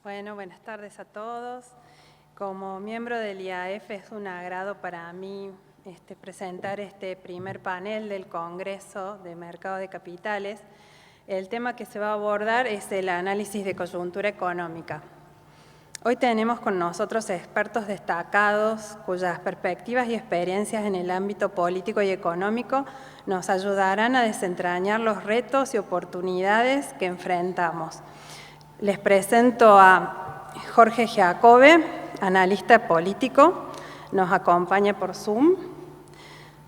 Bueno, buenas tardes a todos. Como miembro del IAF es un agrado para mí presentar este primer panel del Congreso de Mercado de Capitales. El tema que se va a abordar es el análisis de coyuntura económica. Hoy tenemos con nosotros expertos destacados cuyas perspectivas y experiencias en el ámbito político y económico nos ayudarán a desentrañar los retos y oportunidades que enfrentamos. Les presento a Jorge Giacobbe, analista político, nos acompaña por Zoom.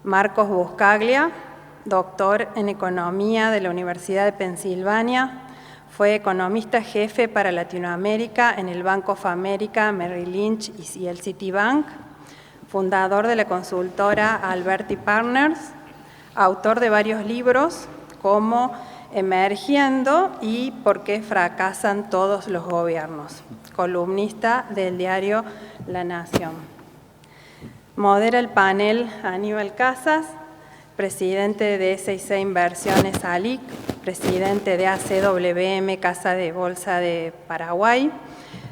Marcos Buscaglia, doctor en Economía de la Universidad de Pensilvania, fue economista jefe para Latinoamérica en el Bank of America, Merrill Lynch y el Citibank, fundador de la consultora Alberti Partners, autor de varios libros como Emergiendo y ¿Por qué fracasan todos los gobiernos?, columnista del diario La Nación. Modera el panel Aníbal Casas, presidente de SIC Inversiones ALIC, presidente de ACWM Casa de Bolsa de Paraguay,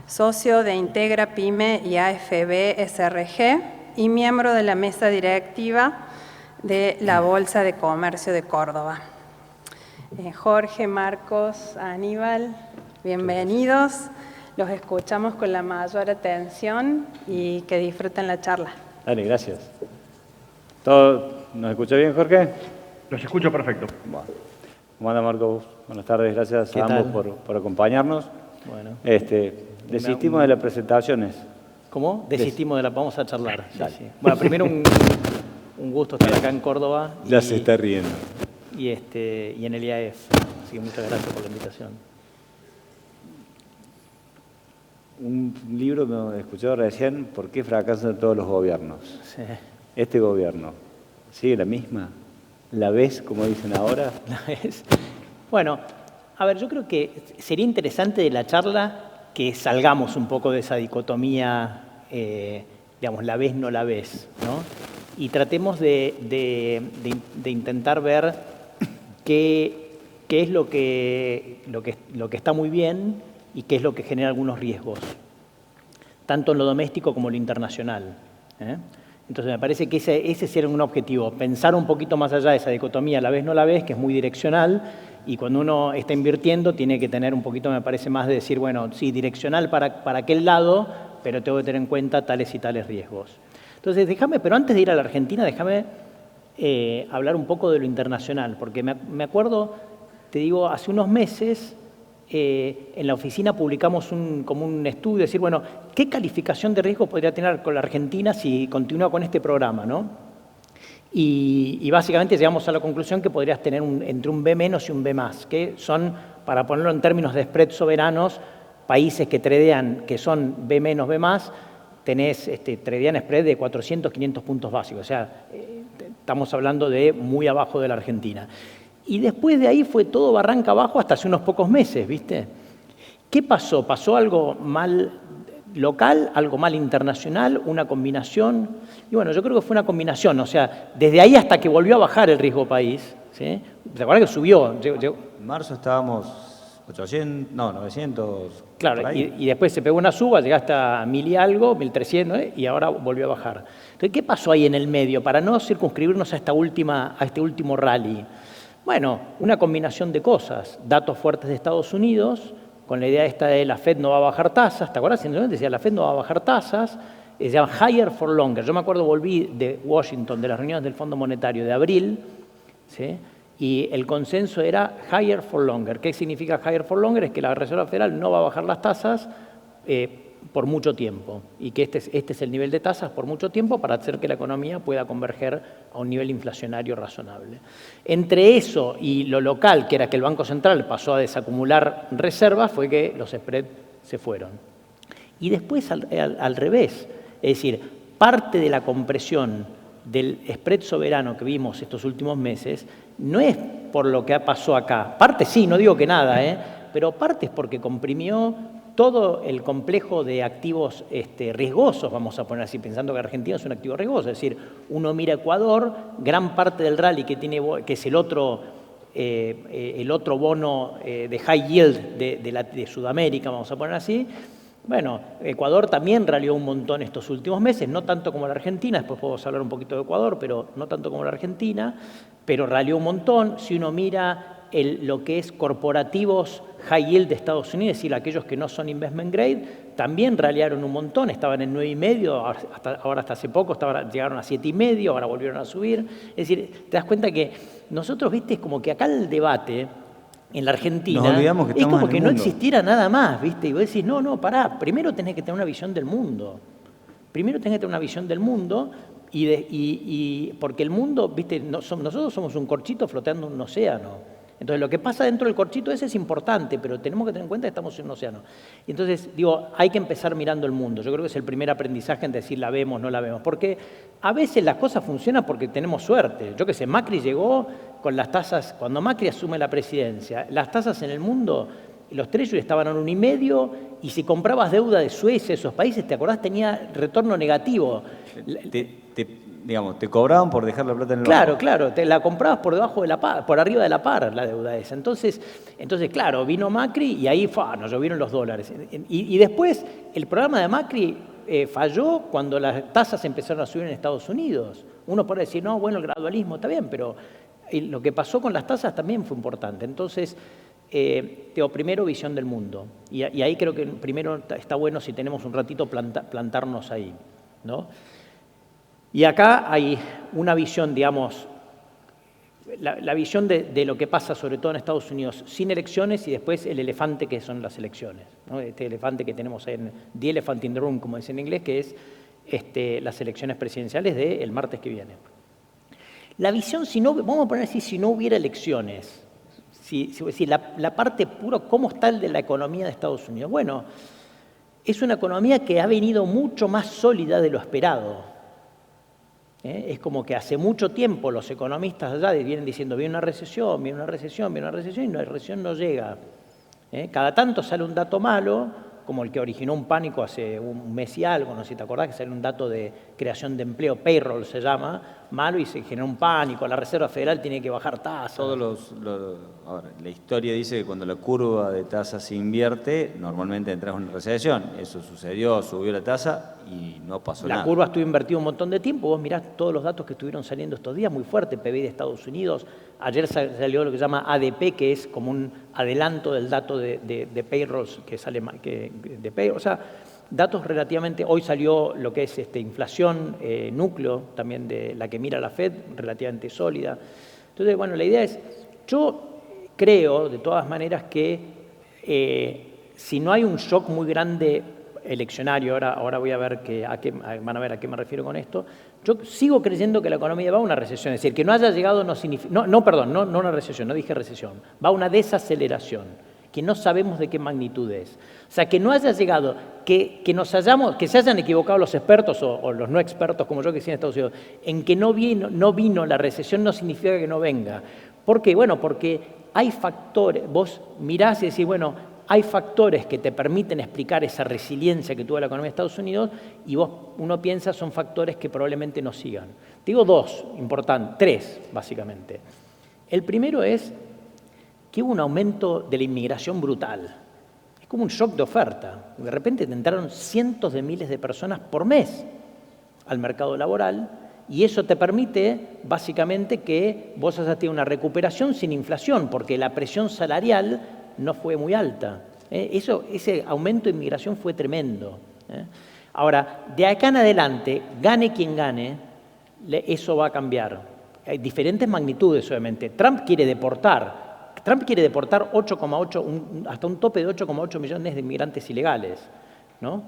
socio de Integra Pyme y AFB SRG y miembro de la mesa directiva de la Bolsa de Comercio de Córdoba. Jorge, Marcos, Aníbal, bienvenidos. Los escuchamos con la mayor atención y que disfruten la charla. Dale, gracias. ¿Nos escucha bien, Jorge? Los escucho perfecto. Bueno. ¿Cómo anda, Marcos? Buenas tardes, gracias a ambos por acompañarnos. Bueno. Desistimos de las presentaciones. ¿Cómo? Desistimos de la... Vamos a charlar. Sí. Bueno, primero un gusto estar acá en Córdoba. Ya se está riendo. Y en el IAF. Así que muchas gracias por la invitación. Un libro que hemos escuchado recién, ¿Por qué fracasan todos los gobiernos? Sí. Este gobierno, ¿sigue la misma? ¿La ves, como dicen ahora? ¿La ves? Bueno, a ver, yo creo que sería interesante de la charla que salgamos un poco de esa dicotomía, digamos, la ves, no la ves, ¿no? Y tratemos de intentar ver qué es lo que está muy bien y qué es lo que genera algunos riesgos, tanto en lo doméstico como en lo internacional. Entonces me parece que ese sería un objetivo, pensar un poquito más allá de esa dicotomía, la ves, no la ves, que es muy direccional, y cuando uno está invirtiendo tiene que tener un poquito, me parece, más de decir, bueno, sí, direccional para aquel lado, pero tengo que tener en cuenta tales y tales riesgos. Entonces, pero antes de ir a la Argentina, déjame hablar un poco de lo internacional, porque me acuerdo, te digo, hace unos meses en la oficina publicamos como un estudio, decir, bueno, ¿qué calificación de riesgo podría tener con la Argentina si continúa con este programa, ¿no? Y básicamente llegamos a la conclusión que podrías tener entre un B- y un B+, que son, para ponerlo en términos de spread soberanos, países que tradean, que son B-, B+, tenés tradean spread de 400, 500 puntos básicos, o sea, estamos hablando de muy abajo de la Argentina. Y después de ahí fue todo barranca abajo hasta hace unos pocos meses, ¿viste? ¿Qué pasó? ¿Pasó algo mal local, algo mal internacional, una combinación? Y bueno, yo creo que fue una combinación, o sea, desde ahí hasta que volvió a bajar el riesgo país, ¿sí? ¿Te acuerdas que subió? En marzo estábamos 900. Claro, y después se pegó una suba, llegaste a 1000 y algo, 1300, y ahora volvió a bajar. Entonces, ¿qué pasó ahí en el medio para no circunscribirnos a este último rally? Bueno, una combinación de cosas, datos fuertes de Estados Unidos, con la idea esta de la Fed no va a bajar tasas, ¿te acuerdas? Decía, la Fed no va a bajar tasas, se llama higher for longer. Yo me acuerdo, volví de Washington, de las reuniones del Fondo Monetario de abril, ¿sí? Y el consenso era higher for longer. ¿Qué significa higher for longer? Es que la Reserva Federal no va a bajar las tasas por mucho tiempo y que este es el nivel de tasas por mucho tiempo para hacer que la economía pueda converger a un nivel inflacionario razonable. Entre eso y lo local, que era que el Banco Central pasó a desacumular reservas, fue que los spreads se fueron. Y después al revés, es decir, parte de la compresión del spread soberano que vimos estos últimos meses no es por lo que pasó acá. Parte sí, no digo que nada, pero parte es porque comprimió todo el complejo de activos riesgosos, vamos a poner así, pensando que Argentina es un activo riesgoso. Es decir, uno mira Ecuador, gran parte del rally que es el otro el otro bono de high yield de Sudamérica, vamos a poner así. Bueno, Ecuador también ralió un montón estos últimos meses, no tanto como la Argentina, después podemos hablar un poquito de Ecuador, pero no tanto como la Argentina, pero ralió un montón. Si uno mira lo que es corporativos high yield de Estados Unidos, es decir, aquellos que no son investment grade, también raliaron un montón, estaban en 9,5, ahora hasta hace poco llegaron a 7,5, ahora volvieron a subir. Es decir, te das cuenta que nosotros, viste, es como que acá el debate en la Argentina Nos olvidamos que es estamos como en que el no mundo. existiera nada más, ¿viste? Y vos decís, no, pará, primero tenés que tener una visión del mundo. Primero tenés que tener una visión del mundo porque el mundo, ¿viste? Nosotros somos un corchito flotando en un océano. Entonces, lo que pasa dentro del corchito ese es importante, pero tenemos que tener en cuenta que estamos en un océano. Y entonces, digo, hay que empezar mirando el mundo. Yo creo que es el primer aprendizaje en decir la vemos, no la vemos. Porque a veces las cosas funcionan porque tenemos suerte. Yo qué sé, Macri llegó con las tasas, cuando Macri asume la presidencia, las tasas en el mundo, los treasury estaban a 1,5 y si comprabas deuda de Suecia, esos países, ¿te acordás? Tenía retorno negativo. Te cobraban por dejar la plata en el banco. Claro, te la comprabas por arriba de la par, la deuda esa. Entonces, claro, vino Macri y ahí nos llovieron los dólares. Y después, el programa de Macri falló cuando las tasas empezaron a subir en Estados Unidos. Uno puede decir, no, bueno, el gradualismo está bien, pero lo que pasó con las tasas también fue importante. Entonces, primero visión del mundo. Y ahí creo que primero está bueno, si tenemos un ratito, plantarnos ahí, ¿no? Y acá hay una visión, digamos, la visión de lo que pasa sobre todo en Estados Unidos sin elecciones y después el elefante que son las elecciones, ¿no? Este elefante que tenemos en The Elephant in the Room, como dicen en inglés, que es las elecciones presidenciales del martes que viene. La visión, vamos a poner así, si no hubiera elecciones, si la parte pura, ¿cómo está el de la economía de Estados Unidos? Bueno, es una economía que ha venido mucho más sólida de lo esperado. Es como que hace mucho tiempo los economistas allá vienen diciendo viene una recesión, y la recesión no llega. Cada tanto sale un dato malo, como el que originó un pánico hace un mes y algo, no sé si te acordás, que sale un dato de creación de empleo, payroll se llama, malo y se generó un pánico, la Reserva Federal tiene que bajar tasas. Ahora, la historia dice que cuando la curva de tasas se invierte, normalmente entras en una recesión. Eso sucedió, subió la tasa y no pasó nada. La curva estuvo invertida un montón de tiempo, vos mirás todos los datos que estuvieron saliendo estos días, muy fuerte, PBI de Estados Unidos, ayer salió lo que se llama ADP, que es como un adelanto del dato de payrolls que sale de payroll, o sea, datos relativamente, hoy salió lo que es inflación núcleo, también de la que mira la Fed, relativamente sólida. Entonces, bueno, la idea es, yo creo de todas maneras que si no hay un shock muy grande eleccionario, ahora voy a ver van a ver a qué me refiero con esto, yo sigo creyendo que la economía va a una recesión, es decir, que no haya llegado no significa, no una recesión, no dije recesión, va a una desaceleración, que no sabemos de qué magnitud es. O sea, que no haya llegado, que se hayan equivocado los expertos o los no expertos, como yo que decía en Estados Unidos, en que no vino la recesión no significa que no venga. ¿Por qué? Bueno, porque hay factores, vos mirás y decís, bueno, hay factores que te permiten explicar esa resiliencia que tuvo la economía de Estados Unidos y uno piensa son factores que probablemente no sigan. Digo tres básicamente. El primero es que hubo un aumento de la inmigración brutal. Es como un shock de oferta. De repente te entraron cientos de miles de personas por mes al mercado laboral y eso te permite básicamente que vos hayas tenido una recuperación sin inflación porque la presión salarial no fue muy alta. Ese aumento de inmigración fue tremendo. Ahora, de acá en adelante, gane quien gane, eso va a cambiar. Hay diferentes magnitudes, obviamente. Trump quiere deportar 8,8, hasta un tope de 8,8 millones de inmigrantes ilegales, ¿no?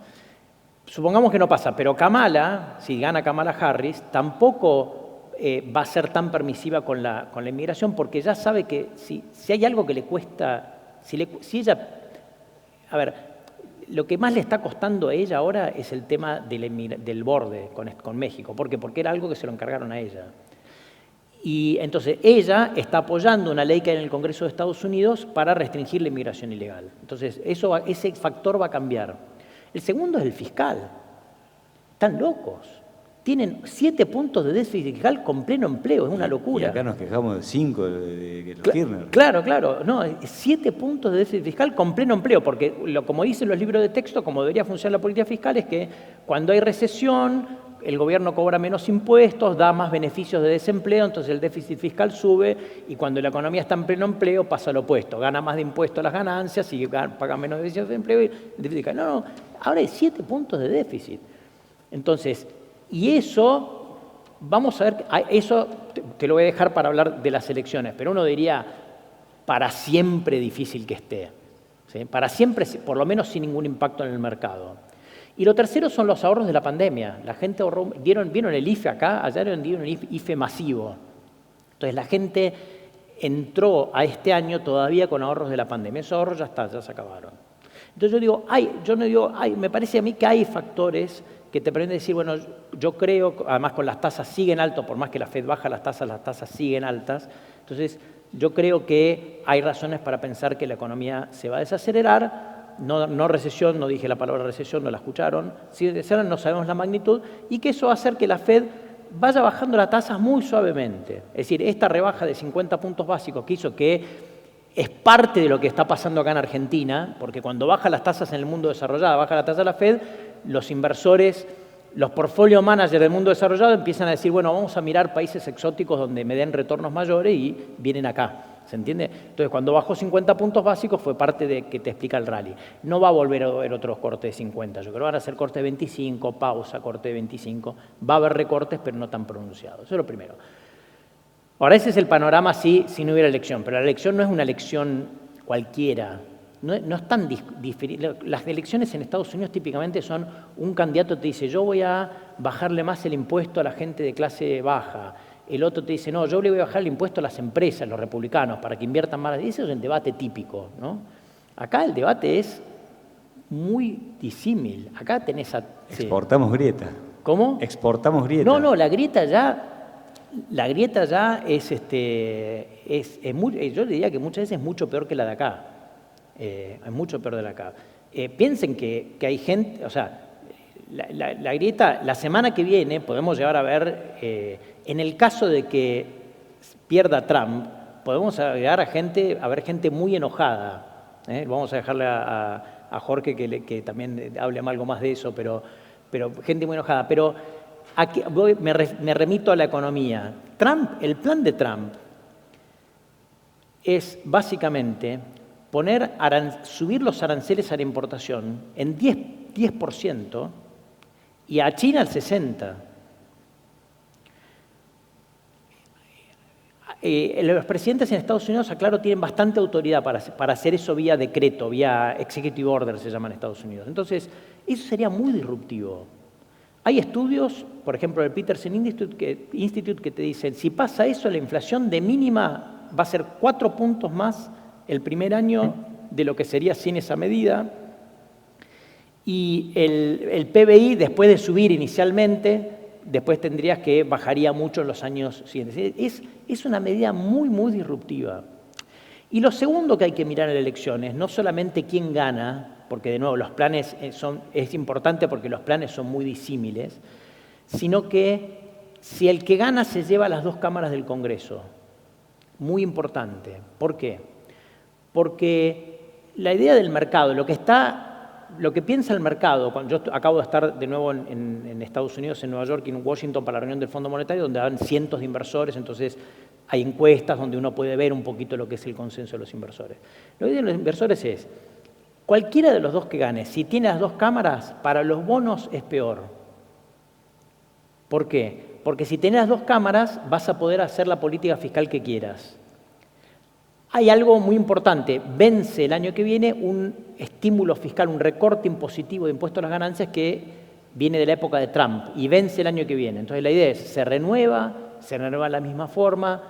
Supongamos que no pasa, pero Kamala, si gana Kamala Harris, tampoco va a ser tan permisiva con la inmigración porque ya sabe que si hay algo que le cuesta, si ella, a ver, lo que más le está costando a ella ahora es el tema del borde con México. ¿Por qué? Porque era algo que se lo encargaron a ella. Y entonces ella está apoyando una ley que hay en el Congreso de Estados Unidos para restringir la inmigración ilegal. Entonces ese factor va a cambiar. El segundo es el fiscal. Están locos. tienen 7 puntos de déficit fiscal con pleno empleo, es una locura. Y acá nos quejamos de 5 de los Kirchner. Claro, no, 7 puntos de déficit fiscal con pleno empleo, porque como dicen los libros de texto, como debería funcionar la política fiscal, es que cuando hay recesión, el gobierno cobra menos impuestos, da más beneficios de desempleo, entonces el déficit fiscal sube, y cuando la economía está en pleno empleo pasa lo opuesto, gana más de impuestos a las ganancias y paga menos de beneficios de empleo y el déficit fiscal. No, ahora hay 7 puntos de déficit. Entonces, y eso, vamos a ver, eso te lo voy a dejar para hablar de las elecciones, pero uno diría, para siempre difícil que esté, ¿sí? Para siempre, por lo menos sin ningún impacto en el mercado. Y lo tercero son los ahorros de la pandemia. La gente ahorró, ¿vieron el IFE acá? Allá dieron el IFE masivo. Entonces la gente entró a este año todavía con ahorros de la pandemia. Esos ahorros ya se acabaron. Entonces me parece a mí que hay factores que te permiten decir, bueno, yo creo, además con las tasas siguen altas, por más que la Fed baja las tasas siguen altas. Entonces yo creo que hay razones para pensar que la economía se va a desacelerar. No recesión, no dije la palabra recesión, no la escucharon. Si no sabemos la magnitud, y que eso va a hacer que la Fed vaya bajando las tasas muy suavemente. Es decir, esta rebaja de 50 puntos básicos que hizo que es parte de lo que está pasando acá en Argentina, porque cuando baja las tasas en el mundo desarrollado, baja la tasa de la Fed, los inversores, los portfolio managers del mundo desarrollado empiezan a decir, bueno, vamos a mirar países exóticos donde me den retornos mayores y vienen acá. ¿Se entiende? Entonces, cuando bajó 50 puntos básicos fue parte de que te explica el rally. No va a volver a haber otros cortes de 50. Yo creo que van a ser cortes de 25, pausa, corte de 25. Va a haber recortes, pero no tan pronunciados. Eso es lo primero. Ahora, ese es el panorama si no hubiera elección. Pero la elección no es una elección cualquiera. No es tan diferente. Las elecciones en Estados Unidos típicamente son un candidato te dice, yo voy a bajarle más el impuesto a la gente de clase baja. El otro te dice, no, yo le voy a bajar el impuesto a las empresas, los republicanos, para que inviertan más. Ese es el debate típico, ¿no? Acá el debate es muy disímil. Acá tenés a... Exportamos grieta. ¿Cómo? Exportamos grieta. No, la grieta ya es yo diría que muchas veces es mucho peor que la de acá. Es mucho peor de la de acá. Piensen que hay gente, o sea, la grieta, la semana que viene podemos llegar a ver, en el caso de que pierda Trump, podemos llegar a ver gente muy enojada. Vamos a dejarle a Jorge que también hable algo más de eso, pero gente muy enojada. Pero aquí me remito a la economía. El plan de Trump es básicamente subir los aranceles a la importación en 10% y a China al 60%. Los presidentes en Estados Unidos, aclaro, tienen bastante autoridad para hacer eso vía decreto, vía executive order se llama en Estados Unidos. Entonces, eso sería muy disruptivo. Hay estudios, por ejemplo, del Peterson Institute que te dicen, si pasa eso, la inflación de mínima va a ser 4 puntos más el primer año de lo que sería sin esa medida. Y el PBI, después de subir inicialmente, después tendrías que bajaría mucho en los años siguientes. Es una medida muy, muy disruptiva. Y lo segundo que hay que mirar en las elecciones, no solamente quién gana, porque de nuevo los planes es importante porque los planes son muy disímiles, sino que si el que gana se lleva a las 2 cámaras del Congreso. Muy importante. ¿Por qué? Porque la idea del mercado, lo que piensa el mercado, yo acabo de estar de nuevo en Estados Unidos, en Nueva York y en Washington para la reunión del Fondo Monetario, donde van cientos de inversores, entonces hay encuestas donde uno puede ver un poquito lo que es el consenso de los inversores. Lo que dicen los inversores es, cualquiera de los dos que gane, si tiene las 2 cámaras, para los bonos es peor. ¿Por qué? Porque si tenés las 2 cámaras, vas a poder hacer la política fiscal que quieras. Hay algo muy importante, vence el año que viene un estímulo fiscal, un recorte impositivo de impuestos a las ganancias que viene de la época de Trump y vence el año que viene. Entonces la idea es, se renueva de la misma forma,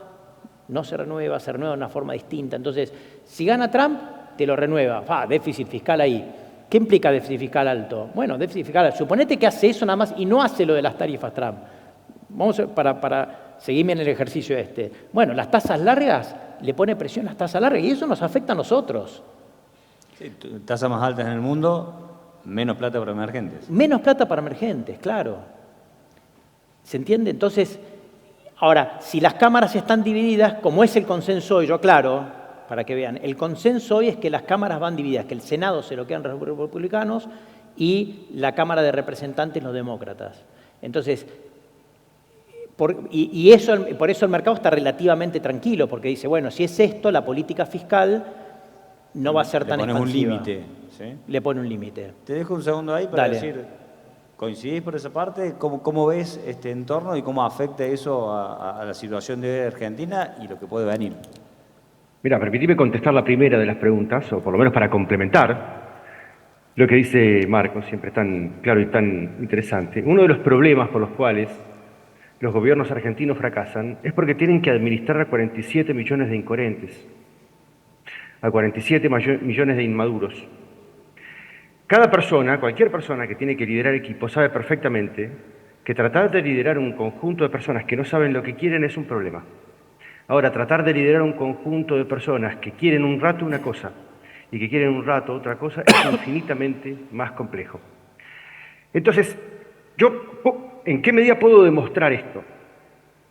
no se renueva de una forma distinta. Entonces, si gana Trump, te lo renueva. Déficit fiscal ahí. ¿Qué implica déficit fiscal alto? Bueno, déficit fiscal alto. Suponete que hace eso nada más y no hace lo de las tarifas Trump. Vamos para seguirme en el ejercicio este. Bueno, las tasas largas, le pone presión a las tasas largas y eso nos afecta a nosotros. Sí, tasas más altas en el mundo, menos plata para emergentes. Menos plata para emergentes, claro. ¿Se entiende? Entonces, ahora, si las cámaras están divididas, como es el consenso hoy, yo aclaro, para que vean, el consenso hoy es que las cámaras van divididas, que el Senado se lo quedan los republicanos y la Cámara de Representantes los demócratas. Entonces, por eso el mercado está relativamente tranquilo, porque dice, bueno, si es esto, la política fiscal no va a ser tan expansiva. Le pone un límite, ¿sí? Le pone un límite. Te dejo un segundo ahí para Dale. decir, ¿coincidís por esa parte? ¿Cómo ves este entorno y cómo afecta eso a la situación de Argentina y lo que puede venir? Mira, permitime contestar la primera de las preguntas, o por lo menos para complementar lo que dice Marcos, siempre tan claro y tan interesante. Uno de los problemas por los cuales los gobiernos argentinos fracasan es porque tienen que administrar a 47 millones de incoherentes, a 47 millones de inmaduros. Cada persona, cualquier persona que tiene que liderar equipo, sabe perfectamente que tratar de liderar un conjunto de personas que no saben lo que quieren es un problema. Ahora, tratar de liderar un conjunto de personas que quieren un rato una cosa y que quieren un rato otra cosa es infinitamente más complejo. Entonces, ¿en qué medida puedo demostrar esto?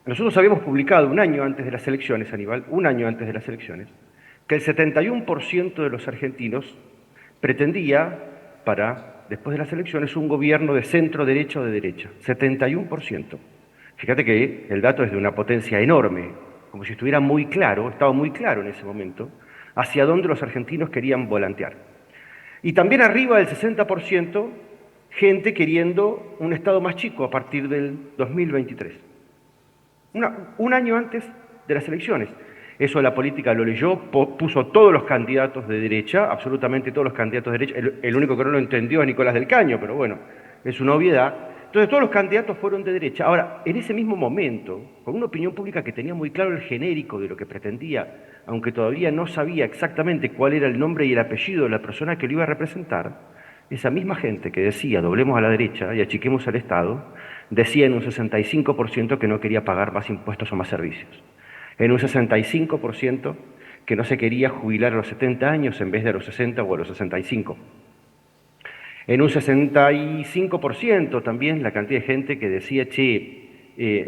Nosotros habíamos publicado un año antes de las elecciones, Aníbal, un año antes de las elecciones, que el 71% de los argentinos pretendía, para después de las elecciones, un gobierno de centro-derecha o de derecha. 71%. Fíjate que el dato es de una potencia enorme, como si estuviera muy claro, estaba muy claro en ese momento, hacia dónde los argentinos querían volantear. Y también arriba del 60%, gente queriendo un Estado más chico a partir del 2023. Un año antes de las elecciones. Eso la política lo leyó, puso todos los candidatos de derecha, absolutamente todos los candidatos de derecha. El único que no lo entendió es Nicolás del Caño, pero bueno, es una obviedad. Entonces todos los candidatos fueron de derecha. Ahora, en ese mismo momento, con una opinión pública que tenía muy claro el genérico de lo que pretendía, aunque todavía no sabía exactamente cuál era el nombre y el apellido de la persona que lo iba a representar, esa misma gente que decía doblemos a la derecha y achiquemos al Estado, decía en un 65% que no quería pagar más impuestos o más servicios. En un 65% que no se quería jubilar a los 70 años en vez de a los 60 o a los 65. En un 65% también la cantidad de gente que decía,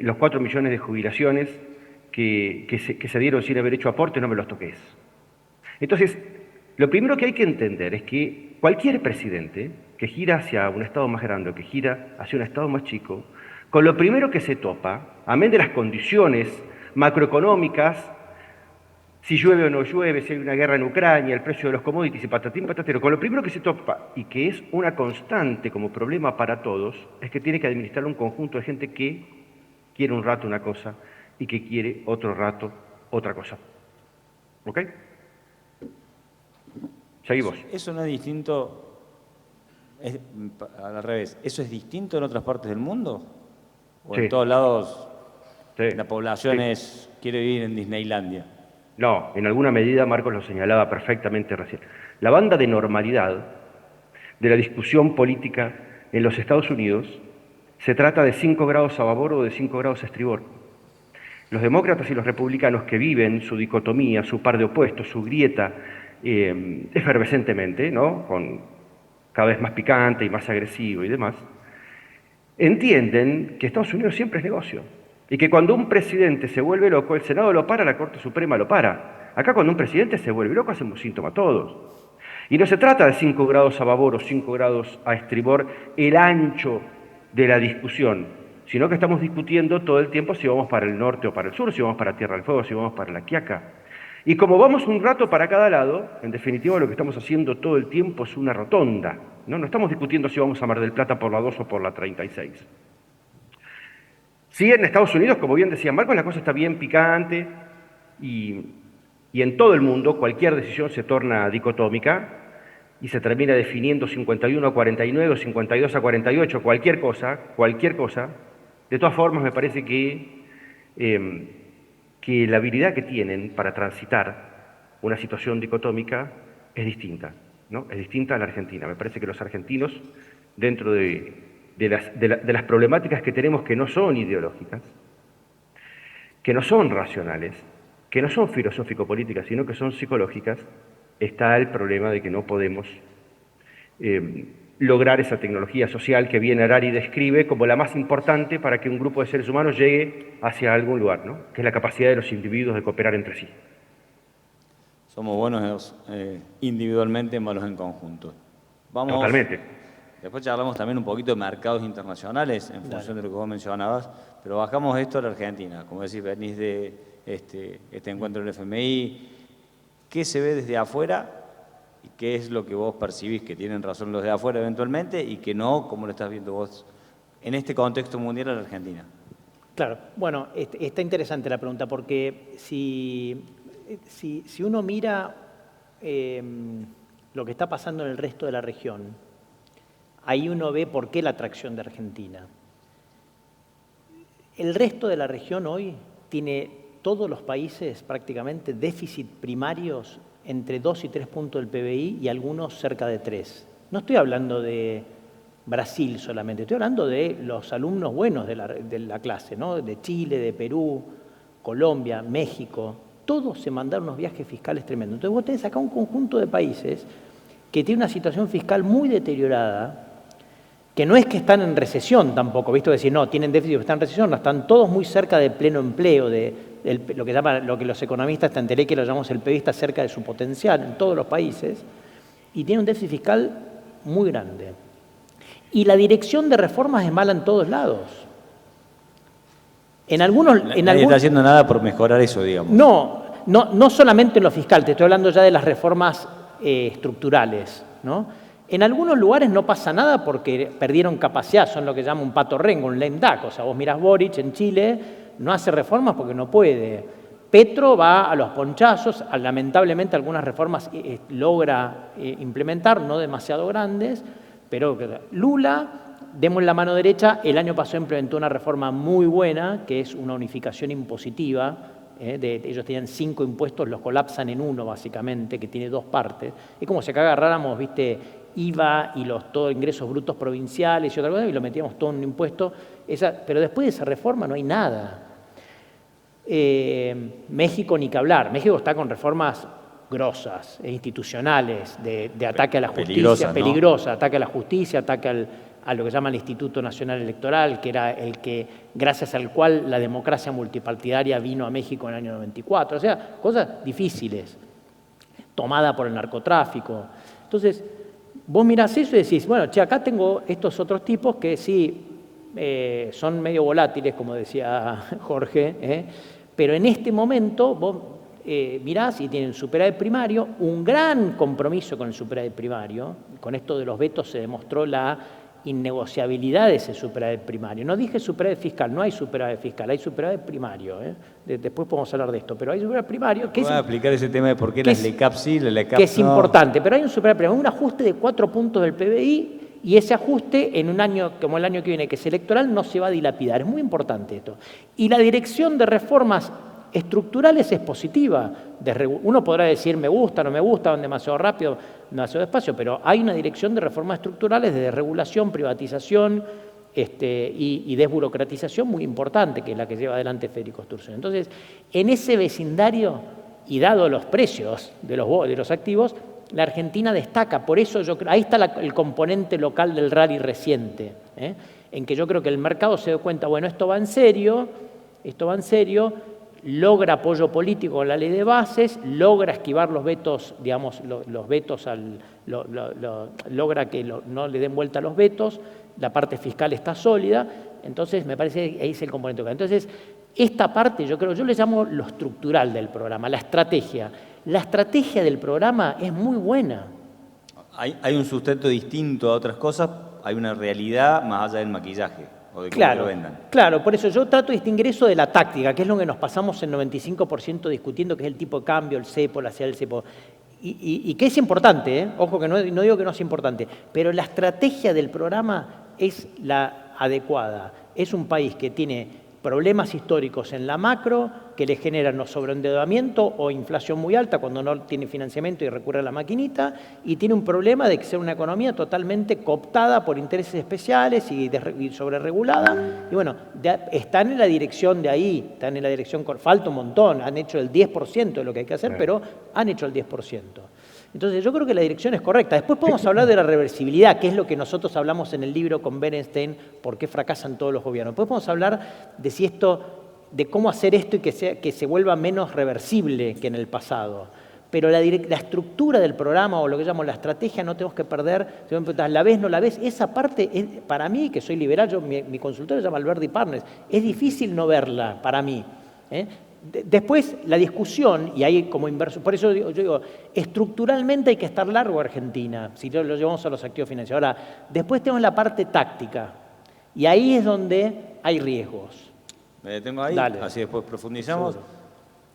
los 4 millones de jubilaciones que se dieron sin haber hecho aporte no me los toques. Entonces, lo primero que hay que entender es que cualquier presidente que gira hacia un Estado más grande o que gira hacia un Estado más chico, con lo primero que se topa, amén de las condiciones macroeconómicas, si llueve o no llueve, si hay una guerra en Ucrania, el precio de los commodities y patatín patatero, con lo primero que se topa y que es una constante como problema para todos, es que tiene que administrar un conjunto de gente que quiere un rato una cosa y que quiere otro rato otra cosa. ¿Ok? Seguimos. Eso no es distinto, al revés, ¿eso es distinto en otras partes del mundo? ¿O Sí. en todos lados Sí. la población quiere vivir en Disneylandia? No, en alguna medida Marcos lo señalaba perfectamente recién. La banda de normalidad de la discusión política en los Estados Unidos se trata de 5 grados a babor o de 5 grados a estribor. Los demócratas y los republicanos que viven su dicotomía, su par de opuestos, su grieta efervescentemente, ¿no? Con cada vez más picante y más agresivo y demás, entienden que Estados Unidos siempre es negocio. Y que cuando un presidente se vuelve loco, el Senado lo para, la Corte Suprema lo para. Acá cuando un presidente se vuelve loco, hacemos síntoma todos. Y no se trata de 5 grados a babor o 5 grados a estribor, el ancho de la discusión, sino que estamos discutiendo todo el tiempo si vamos para el norte o para el sur, si vamos para Tierra del Fuego, si vamos para La Quiaca. Y como vamos un rato para cada lado, en definitiva lo que estamos haciendo todo el tiempo es una rotonda. No estamos discutiendo si vamos a Mar del Plata por la 2 o por la 36. Sí, en Estados Unidos, como bien decía Marcos, la cosa está bien picante y en todo el mundo cualquier decisión se torna dicotómica y se termina definiendo 51 a 49 o 52 a 48, cualquier cosa. De todas formas, me parece que la habilidad que tienen para transitar una situación dicotómica es distinta, ¿no? Es distinta a la Argentina. Me parece que los argentinos, dentro de las problemáticas que tenemos que no son ideológicas, que no son racionales, que no son filosófico-políticas, sino que son psicológicas, está el problema de que no podemos lograr esa tecnología social que bien Harari describe como la más importante para que un grupo de seres humanos llegue hacia algún lugar, ¿no? Que es la capacidad de los individuos de cooperar entre sí. Somos buenos individualmente, malos en conjunto. Vamos, Totalmente. después charlamos también un poquito de mercados internacionales en función de lo que vos mencionabas, pero bajamos esto a la Argentina. Como decís, venís de este encuentro del FMI. ¿Qué se ve desde afuera y qué es lo que vos percibís que tienen razón los de afuera eventualmente y que no, como lo estás viendo vos en este contexto mundial en la Argentina? Claro, bueno, está interesante la pregunta porque si uno mira lo que está pasando en el resto de la región, ahí uno ve por qué la atracción de Argentina. El resto de la región hoy tiene todos los países prácticamente déficit primarios entre 2 y 3 puntos del PBI y algunos cerca de 3. No estoy hablando de Brasil solamente, estoy hablando de los alumnos buenos de la clase, ¿no? De Chile, de Perú, Colombia, México. Todos se mandaron unos viajes fiscales tremendos. Entonces vos tenés acá un conjunto de países que tiene una situación fiscal muy deteriorada, que no es que están en recesión tampoco, visto decir, no, tienen déficit, están en recesión, no, están todos muy cerca del pleno empleo, lo que los economistas que lo llamamos el PIB, está cerca de su potencial en todos los países, y tiene un déficit fiscal muy grande. Y la dirección de reformas es mala en todos lados. Nadie está haciendo nada por mejorar eso, digamos. No solamente en lo fiscal, te estoy hablando ya de las reformas estructurales, ¿no? En algunos lugares no pasa nada porque perdieron capacidad, son lo que llama un pato rengo, un lame duck. O sea, vos mirás Boric en Chile, no hace reformas porque no puede. Petro va a los ponchazos, lamentablemente algunas reformas logra implementar, no demasiado grandes, pero Lula, demos la mano derecha, el año pasado implementó una reforma muy buena, que es una unificación impositiva. Ellos tenían 5 impuestos, los colapsan en uno básicamente, que tiene 2 partes. Es como si acá agarráramos, viste, IVA y todos ingresos brutos provinciales y otra cosa, y lo metíamos todo en un impuesto. Pero después de esa reforma no hay nada. México ni que hablar. México está con reformas grosas, institucionales, de ataque a la justicia, peligrosa, ataque a la justicia, ataque a lo que llama el Instituto Nacional Electoral, que era gracias al cual la democracia multipartidaria vino a México en el año 94. O sea, cosas difíciles, tomada por el narcotráfico. Entonces, vos mirás eso y decís, bueno, acá tengo estos otros tipos que sí son medio volátiles, como decía Jorge, pero en este momento vos mirás y tienen superávit primario, un gran compromiso con el superávit primario. Con esto de los vetos se demostró la innegociabilidad de ese superávit primario. No dije superávit fiscal, no hay superávit fiscal, hay superávit primario. Después podemos hablar de esto, pero hay superávit primario. Voy a explicar ese tema de por qué las LECAP sí, las LECAP no. Que es importante, pero hay un superávit primario, un ajuste de 4 puntos del PBI, y ese ajuste en un año como el año que viene, que es electoral, no se va a dilapidar. Es muy importante esto. Y la dirección de reformas estructurales es positiva. Uno podrá decir me gusta, no me gusta, van demasiado rápido, demasiado despacio, pero hay una dirección de reformas estructurales de desregulación, privatización y desburocratización muy importante, que es la que lleva adelante Federico Sturzenegger. Entonces, en ese vecindario, y dado los precios de los activos, la Argentina destaca. Por eso ahí está el componente local del rally reciente, en que yo creo que el mercado se da cuenta, bueno, esto va en serio, logra apoyo político con la ley de bases, logra esquivar los vetos, digamos, los vetos, logra que no le den vuelta a los vetos, la parte fiscal está sólida. Entonces me parece que ahí es el componente local. Entonces, esta parte yo le llamo lo estructural del programa, la estrategia. La estrategia del programa es muy buena. Hay un sustento distinto a otras cosas, hay una realidad más allá del maquillaje. O de cómo lo vendan. Claro, por eso yo trato de distinguir eso de la táctica, que es lo que nos pasamos el 95% discutiendo, que es el tipo de cambio, el cepo, la ciudad del cepo. Y que es importante, ojo que no digo que no es importante, pero la estrategia del programa es la adecuada. Es un país que tiene problemas históricos en la macro que le generan o sobreendeudamiento o inflación muy alta cuando no tiene financiamiento y recurre a la maquinita, y tiene un problema de que sea una economía totalmente cooptada por intereses especiales y sobreregulada. Y bueno, están en la dirección de ahí, están en la dirección, falta un montón, han hecho el 10% de lo que hay que hacer, pero han hecho el 10%. Entonces yo creo que la dirección es correcta. Después podemos hablar de la reversibilidad, que es lo que nosotros hablamos en el libro con Berenstein, por qué fracasan todos los gobiernos. Después podemos hablar de si esto, de cómo hacer esto y que se vuelva menos reversible que en el pasado. Pero la estructura del programa o lo que llamo la estrategia no tenemos que perder. Si me preguntas, ¿la ves, no la ves? Esa parte, para mí, que soy liberal, mi consultorio se llama Alberti Partners, es difícil no verla para mí. Después, la discusión, y ahí como inversor, por eso yo digo, estructuralmente hay que estar largo Argentina, si lo llevamos a los activos financieros. Ahora, después tenemos la parte táctica, y ahí es donde hay riesgos. Me detengo ahí, Dale. así después profundizamos. Seguro.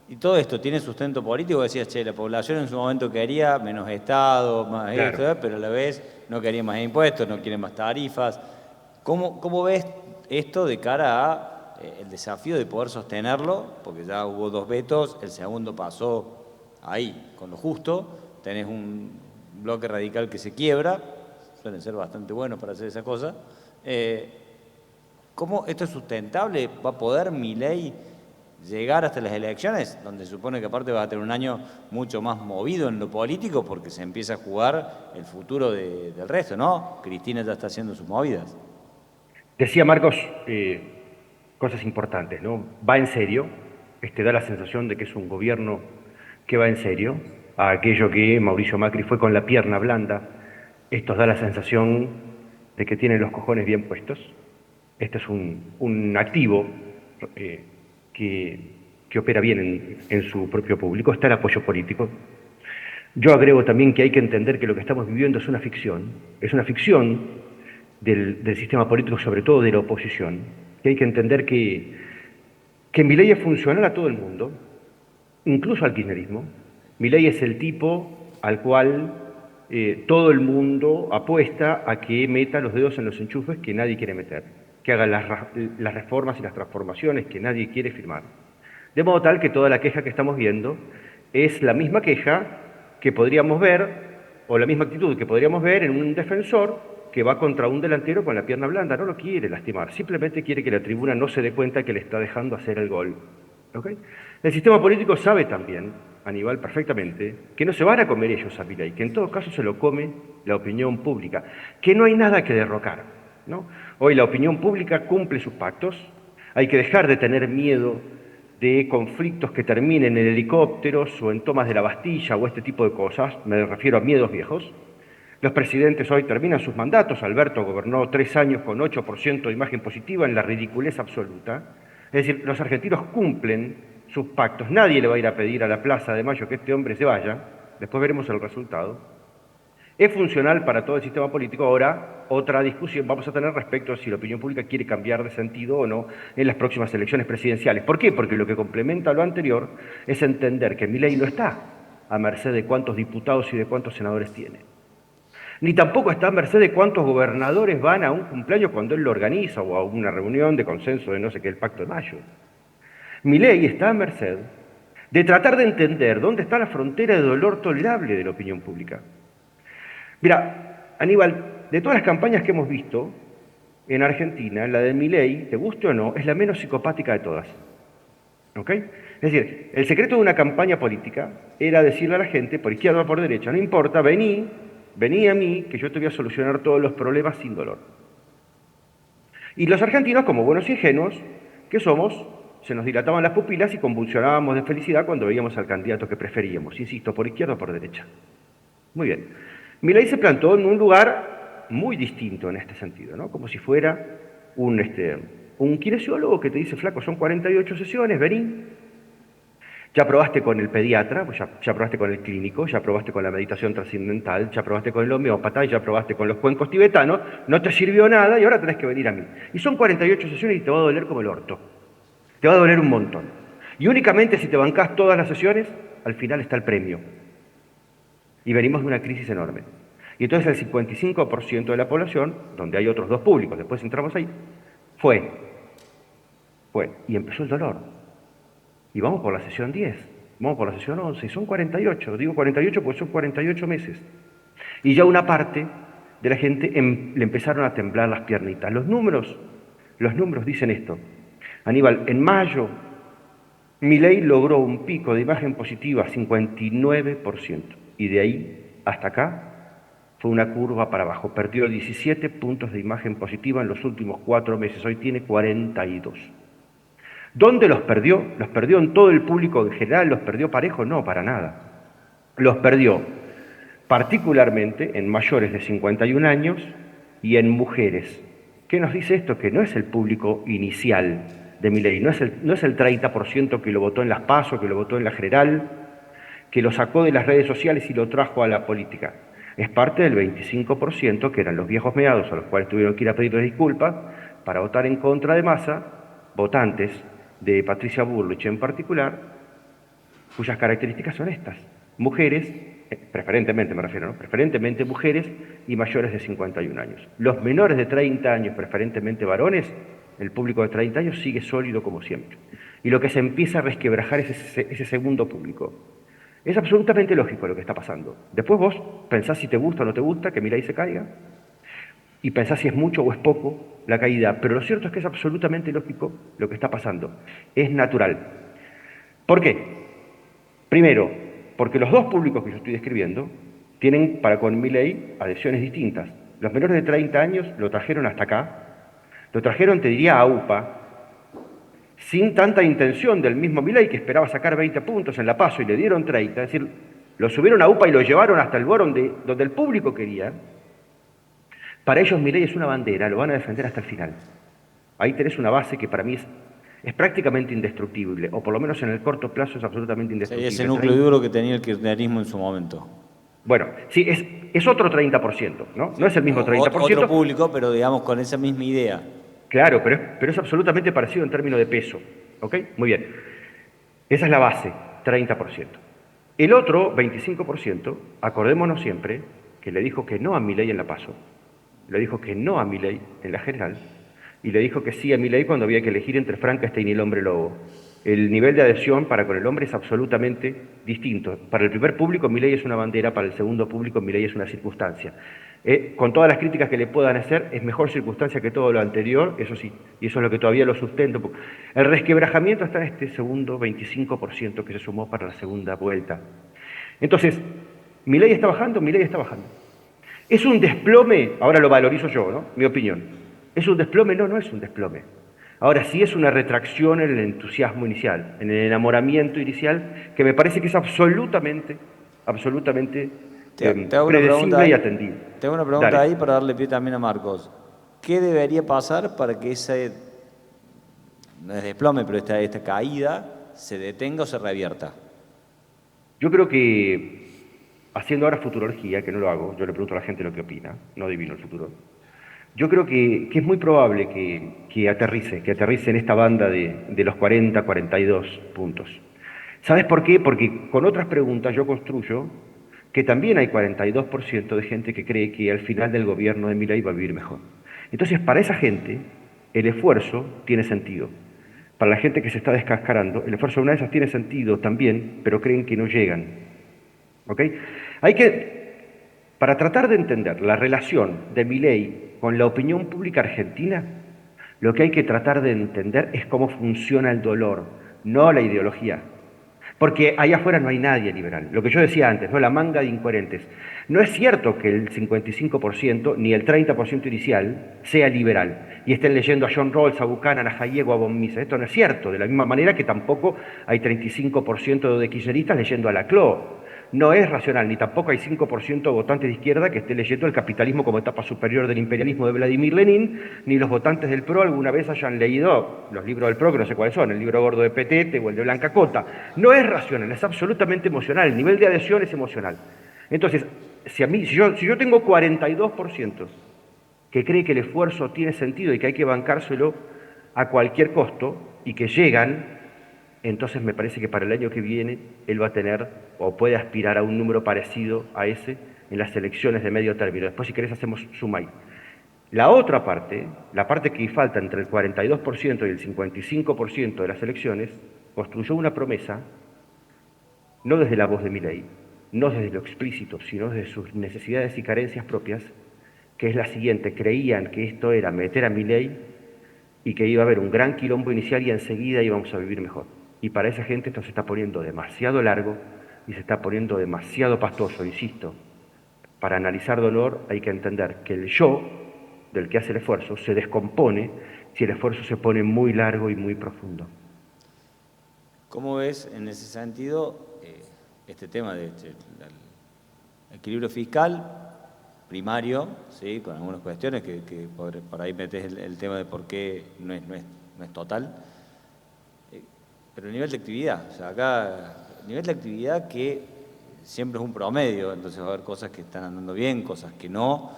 Y todo esto tiene sustento político, decías, che, la población en su momento quería menos Estado, más Claro. esto, pero a la vez no quería más impuestos, no quiere más tarifas. ¿Cómo ves esto de cara a el desafío de poder sostenerlo? Porque ya hubo 2 vetos, el segundo pasó ahí, con lo justo, tenés un bloque radical que se quiebra, suelen ser bastante buenos para hacer esa cosa. ¿Cómo esto es sustentable? ¿Va a poder Milei llegar hasta las elecciones, donde se supone que aparte va a tener un año mucho más movido en lo político porque se empieza a jugar el futuro del resto, ¿no? Cristina ya está haciendo sus movidas. Decía Marcos cosas importantes, ¿no? Va en serio, da la sensación de que es un gobierno que va en serio, a aquello que Mauricio Macri fue con la pierna blanda, esto da la sensación de que tienen los cojones bien puestos. Este es un activo que opera bien en su propio público. Está el apoyo político. Yo agrego también que hay que entender que lo que estamos viviendo es una ficción del sistema político, sobre todo de la oposición, que hay que entender que Milei es funcional a todo el mundo, incluso al kirchnerismo. Milei es el tipo al cual todo el mundo apuesta a que meta los dedos en los enchufes que nadie quiere meter, que haga las reformas y las transformaciones que nadie quiere firmar. De modo tal que toda la queja que estamos viendo es la misma queja que podríamos ver, o la misma actitud que podríamos ver en un defensor que va contra un delantero con la pierna blanda. No lo quiere lastimar, simplemente quiere que la tribuna no se dé cuenta que le está dejando hacer el gol. ¿Okay? El sistema político sabe también, Aníbal, perfectamente, que no se van a comer ellos a Milei, que en todo caso se lo come la opinión pública, que no hay nada que derrocar, ¿no? Hoy la opinión pública cumple sus pactos, hay que dejar de tener miedo de conflictos que terminen en helicópteros o en tomas de la Bastilla o este tipo de cosas, me refiero a miedos viejos. Los presidentes hoy terminan sus mandatos, Alberto gobernó 3 años con 8% de imagen positiva en la ridiculez absoluta, es decir, los argentinos cumplen sus pactos, nadie le va a ir a pedir a la Plaza de Mayo que este hombre se vaya, después veremos el resultado. Es funcional para todo el sistema político. Ahora, otra discusión vamos a tener respecto a si la opinión pública quiere cambiar de sentido o no en las próximas elecciones presidenciales. ¿Por qué? Porque lo que complementa lo anterior es entender que Milei no está a merced de cuántos diputados y de cuántos senadores tiene. Ni tampoco está a merced de cuántos gobernadores van a un cumpleaños cuando él lo organiza o a una reunión de consenso de no sé qué, el Pacto de Mayo. Milei está a merced de tratar de entender dónde está la frontera de dolor tolerable de la opinión pública. Mira, Aníbal, de todas las campañas que hemos visto en Argentina, la de Milei, te guste o no, es la menos psicopática de todas. ¿Ok? Es decir, el secreto de una campaña política era decirle a la gente, por izquierda o por derecha, no importa, vení a mí, que yo te voy a solucionar todos los problemas sin dolor. Y los argentinos, como buenos ingenuos que somos, se nos dilataban las pupilas y convulsionábamos de felicidad cuando veíamos al candidato que preferíamos, insisto, por izquierda o por derecha. Muy bien. Milei se plantó en un lugar muy distinto en este sentido, ¿no? Como si fuera un kinesiólogo que te dice, flaco, son 48 sesiones, vení. Ya probaste con el pediatra, pues ya probaste con el clínico, ya probaste con la meditación trascendental, ya probaste con el homeópata, ya probaste con los cuencos tibetanos, no te sirvió nada y ahora tenés que venir a mí. Y son 48 sesiones y te va a doler como el orto. Te va a doler un montón. Y únicamente si te bancás todas las sesiones, al final está el premio. Y venimos de una crisis enorme. Y entonces el 55% de la población, donde hay otros 2 públicos, después entramos ahí, fue. Y empezó el dolor. Y vamos por la sesión 10, vamos por la sesión 11, y son 48. Digo 48 porque son 48 meses. Y ya una parte de la gente le empezaron a temblar las piernitas. Los números dicen esto. Aníbal, en mayo, Milei logró un pico de imagen positiva, 59%. Y de ahí hasta acá fue una curva para abajo. Perdió 17 puntos de imagen positiva en los últimos 4 meses. Hoy tiene 42. ¿Dónde los perdió? ¿Los perdió en todo el público en general? ¿Los perdió parejo? No, para nada. Los perdió particularmente en mayores de 51 años y en mujeres. ¿Qué nos dice esto? Que no es el público inicial de Milei, no es el 30% que lo votó en las PASO, que lo votó en la general, que lo sacó de las redes sociales y lo trajo a la política. Es parte del 25% que eran los viejos meados a los cuales tuvieron que ir a pedirles disculpas para votar en contra de Massa, votantes de Patricia Bullrich en particular, cuyas características son estas. Mujeres, preferentemente me refiero, ¿no? Preferentemente mujeres y mayores de 51 años. Los menores de 30 años, preferentemente varones, el público de 30 años sigue sólido como siempre. Y lo que se empieza a resquebrajar es ese segundo público. Es absolutamente lógico lo que está pasando. Después vos pensás si te gusta o no te gusta que Milei se caiga, y pensás si es mucho o es poco la caída, pero lo cierto es que es absolutamente lógico lo que está pasando. Es natural. ¿Por qué? Primero, porque los dos públicos que yo estoy describiendo tienen para con Milei adhesiones distintas. Los menores de 30 años lo trajeron hasta acá, lo trajeron, te diría, a UPA, sin tanta intención del mismo Milei, que esperaba sacar 20 puntos en la PASO y le dieron 30, es decir, lo subieron a UPA y lo llevaron hasta el lugar donde el público quería. Para ellos Milei es una bandera, lo van a defender hasta el final. Ahí tenés una base que para mí es prácticamente indestructible, o por lo menos en el corto plazo es absolutamente indestructible. Sí, ese núcleo duro que tenía el kirchnerismo en su momento. Bueno, sí, es otro 30%, ¿no? No es el mismo 30%. Otro público, pero digamos con esa misma idea. Claro, pero es absolutamente parecido en términos de peso, ¿ok? Muy bien. Esa es la base, 30%. El otro 25%, acordémonos siempre, que le dijo que no a Milei en la PASO, le dijo que no a Milei en la general, y le dijo que sí a Milei cuando había que elegir entre Frankenstein y el hombre lobo. El nivel de adhesión para con el hombre es absolutamente distinto. Para el primer público Milei es una bandera, para el segundo público Milei es una circunstancia. Con todas las críticas que le puedan hacer, es mejor circunstancia que todo lo anterior, eso sí, y eso es lo que todavía lo sustento. El resquebrajamiento está en este segundo 25% que se sumó para la segunda vuelta. Entonces, Milei está bajando, Milei está bajando. ¿Es un desplome? Ahora lo valorizo yo, ¿no? Mi opinión. ¿Es un desplome? No, no es un desplome. Ahora sí es una retracción en el entusiasmo inicial, en el enamoramiento inicial, que me parece que es absolutamente predecible y atendible. Tengo una pregunta ahí para darle pie también a Marcos. ¿Qué debería pasar para que ese, no es desplome, pero esta caída se detenga o se revierta? Yo creo que, haciendo ahora futurología, que no lo hago, yo le pregunto a la gente lo que opina, no adivino el futuro. Yo creo que es muy probable que aterrice en esta banda de los 40, 42 puntos. ¿Sabes por qué? Porque con otras preguntas yo construyo que también hay 42% de gente que cree que al final del gobierno de Milei va a vivir mejor. Entonces, para esa gente, el esfuerzo tiene sentido. Para la gente que se está descascarando, el esfuerzo de una de esas tiene sentido también, pero creen que no llegan. ¿Ok? Para tratar de entender la relación de Milei con la opinión pública argentina, lo que hay que tratar de entender es cómo funciona el dolor, no la ideología. Porque allá afuera no hay nadie liberal. Lo que yo decía antes, ¿no? La manga de incoherentes. No es cierto que el 55% ni el 30% inicial sea liberal y estén leyendo a John Rawls, a Buchanan, a Hayek o a von Mises. Esto no es cierto, de la misma manera que tampoco hay 35% de kirchneristas leyendo a Laclau. No es racional, ni tampoco hay 5% de votantes de izquierda que esté leyendo el capitalismo como etapa superior del imperialismo de Vladimir Lenin, ni los votantes del PRO alguna vez hayan leído los libros del PRO, que no sé cuáles son, el libro gordo de Petete o el de Blanca Cota. No es racional, es absolutamente emocional, el nivel de adhesión es emocional. Entonces, si yo tengo 42% que cree que el esfuerzo tiene sentido y que hay que bancárselo a cualquier costo y que llegan, entonces me parece que para el año que viene él va a tener o puede aspirar a un número parecido a ese en las elecciones de medio término. Después, si querés, hacemos suma ahí. La otra parte, la parte que falta entre el 42% y el 55% de las elecciones, construyó una promesa, no desde la voz de Milei, no desde lo explícito, sino desde sus necesidades y carencias propias, que es la siguiente: creían que esto era meter a Milei y que iba a haber un gran quilombo inicial y enseguida íbamos a vivir mejor. Y para esa gente esto se está poniendo demasiado largo y se está poniendo demasiado pastoso, insisto. para analizar dolor hay que entender que el yo, del que hace el esfuerzo, se descompone si el esfuerzo se pone muy largo y muy profundo. ¿Cómo ves en ese sentido este tema del equilibrio fiscal primario, ¿sí? Con algunas cuestiones que por ahí metes el tema de por qué no es total, pero el nivel de actividad, o sea, acá, nivel de actividad que siempre es un promedio, entonces va a haber cosas que están andando bien, cosas que no,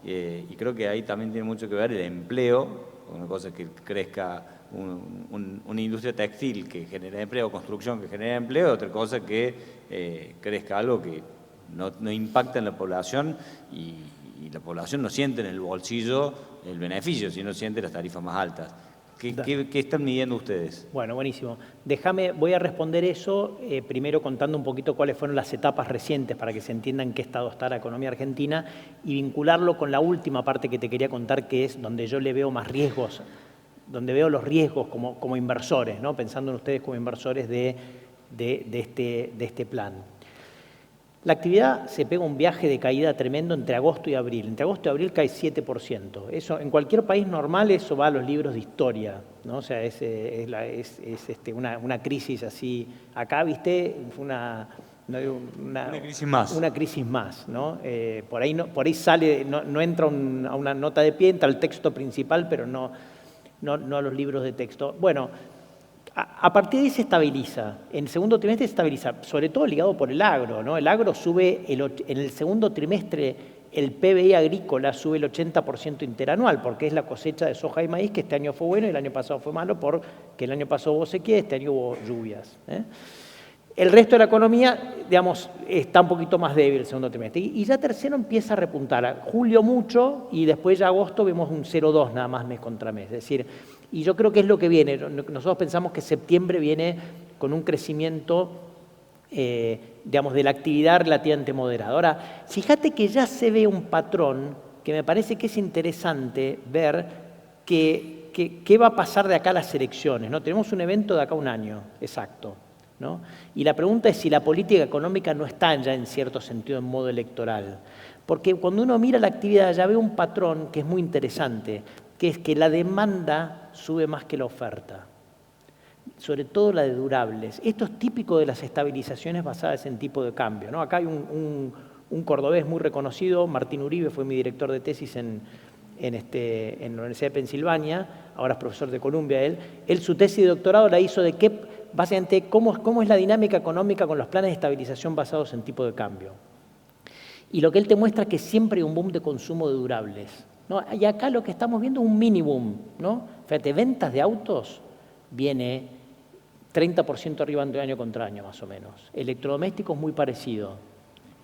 y creo que ahí también tiene mucho que ver el empleo, una cosa es que crezca una industria textil que genera empleo, construcción que genera empleo, otra cosa que crezca algo que no impacta en la población y la población no siente en el bolsillo el beneficio, sino siente las tarifas más altas. ¿Qué están midiendo ustedes? Bueno, buenísimo. Voy a responder eso primero contando un poquito cuáles fueron las etapas recientes para que se entienda en qué estado está la economía argentina y vincularlo con la última parte que te quería contar, que es donde yo le veo más riesgos, donde veo los riesgos como inversores, ¿no? Pensando en ustedes como inversores de este plan. La actividad se pega un viaje de caída tremendo entre agosto y abril. Entre agosto y abril cae 7%. Eso, en cualquier país normal eso va a los libros de historia, ¿no? O sea, es una crisis así. Acá, ¿viste? Fue una crisis más. Una crisis más, ¿no? Por ahí sale, no entra a una nota de pie, entra al texto principal, pero no a los libros de texto. Bueno, a partir de ahí se estabiliza. En el segundo trimestre se estabiliza, sobre todo ligado por el agro, ¿no? El agro sube, en el segundo trimestre el PBI agrícola sube el 80% interanual, porque es la cosecha de soja y maíz, que este año fue bueno y el año pasado fue malo, porque el año pasado hubo sequía, este año hubo lluvias, ¿eh? El resto de la economía, digamos, está un poquito más débil el segundo trimestre. Y ya tercero empieza a repuntar. Julio mucho y después ya agosto vemos un 0,2 nada más mes contra mes. Es decir, y yo creo que es lo que viene. Nosotros pensamos que septiembre viene con un crecimiento, digamos, de la actividad relativamente moderada. Ahora, fíjate que ya se ve un patrón que me parece que es interesante ver qué va a pasar de acá a las elecciones, ¿no? Tenemos un evento de acá a un año, exacto, ¿no? Y la pregunta es si la política económica no está ya en cierto sentido en modo electoral. Porque cuando uno mira la actividad ya ve un patrón que es muy interesante, que es que la demanda sube más que la oferta, sobre todo la de durables. Esto es típico de las estabilizaciones basadas en tipo de cambio, ¿no? Acá hay un cordobés muy reconocido, Martín Uribe, fue mi director de tesis en la Universidad de Pensilvania, ahora es profesor de Columbia él. Su tesis de doctorado la hizo de básicamente cómo es la dinámica económica con los planes de estabilización basados en tipo de cambio. Y lo que él te muestra es que siempre hay un boom de consumo de durables, ¿no? Y acá lo que estamos viendo es un mini boom, ¿no? Fíjate, ventas de autos viene 30% arriba de año contra año, más o menos. Electrodomésticos muy parecido.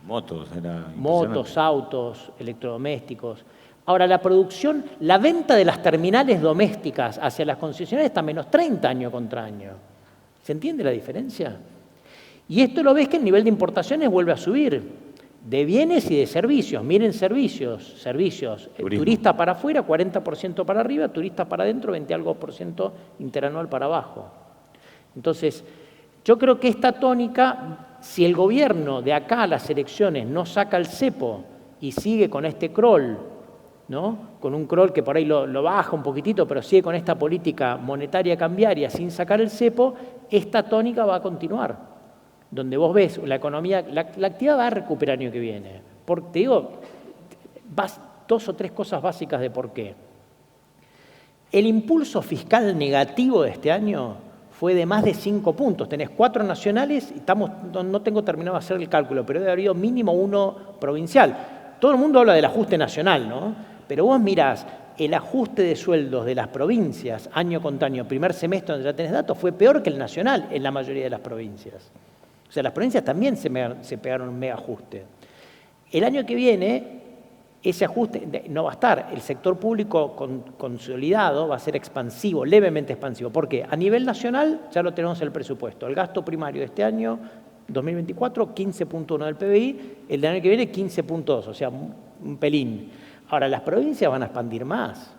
Motos, autos, electrodomésticos. Ahora, la producción, la venta de las terminales domésticas hacia las concesionarias está menos 30 año contra año. ¿Se entiende la diferencia? Y esto lo ves que el nivel de importaciones vuelve a subir, de bienes y de servicios. Miren servicios. Turista para afuera, 40% para arriba, turista para adentro, 20 algo % interanual para abajo. Entonces, yo creo que esta tónica, si el gobierno de acá a las elecciones no saca el cepo y sigue con este crawl, ¿no? Con un crawl que por ahí lo baja un poquitito, pero sigue con esta política monetaria cambiaria sin sacar el cepo, esta tónica va a continuar. Donde vos ves la economía, la actividad va a recuperar el año que viene. Porque te digo, dos o tres cosas básicas de por qué. El impulso fiscal negativo de este año fue de más de 5 puntos. Tenés 4 nacionales, y no tengo terminado de hacer el cálculo, pero debe haber habido mínimo 1 provincial. Todo el mundo habla del ajuste nacional, ¿no? Pero vos mirás, el ajuste de sueldos de las provincias, año contra año, primer semestre donde ya tenés datos, fue peor que el nacional en la mayoría de las provincias. O sea, las provincias también se pegaron un mega ajuste. El año que viene, ese ajuste no va a estar. El sector público consolidado va a ser expansivo, levemente expansivo. ¿Por qué? A nivel nacional ya lo tenemos en el presupuesto. El gasto primario de este año, 2024, 15.1 del PBI. El del año que viene, 15.2, o sea, un pelín. Ahora, las provincias van a expandir más.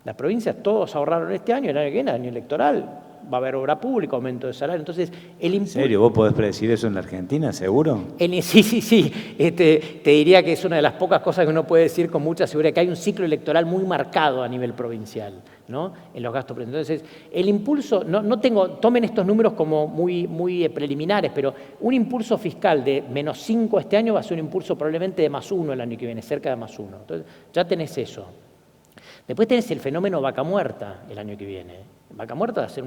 Las provincias todos ahorraron este año, el año que viene, el año electoral. va a haber obra pública, aumento de salario. Entonces, el ¿En serio? ¿Vos podés predecir eso en la Argentina, seguro? Sí. Te diría que es una de las pocas cosas que uno puede decir con mucha seguridad, que hay un ciclo electoral muy marcado a nivel provincial, ¿no? En los gastos. Entonces, el impulso, tomen estos números como muy preliminares, pero un impulso fiscal de -5 este año va a ser un impulso probablemente de +1 el año que viene, cerca de +1. Entonces, ya tenés eso. Después tenés el fenómeno vaca muerta el año que viene. Vaca muerta va a ser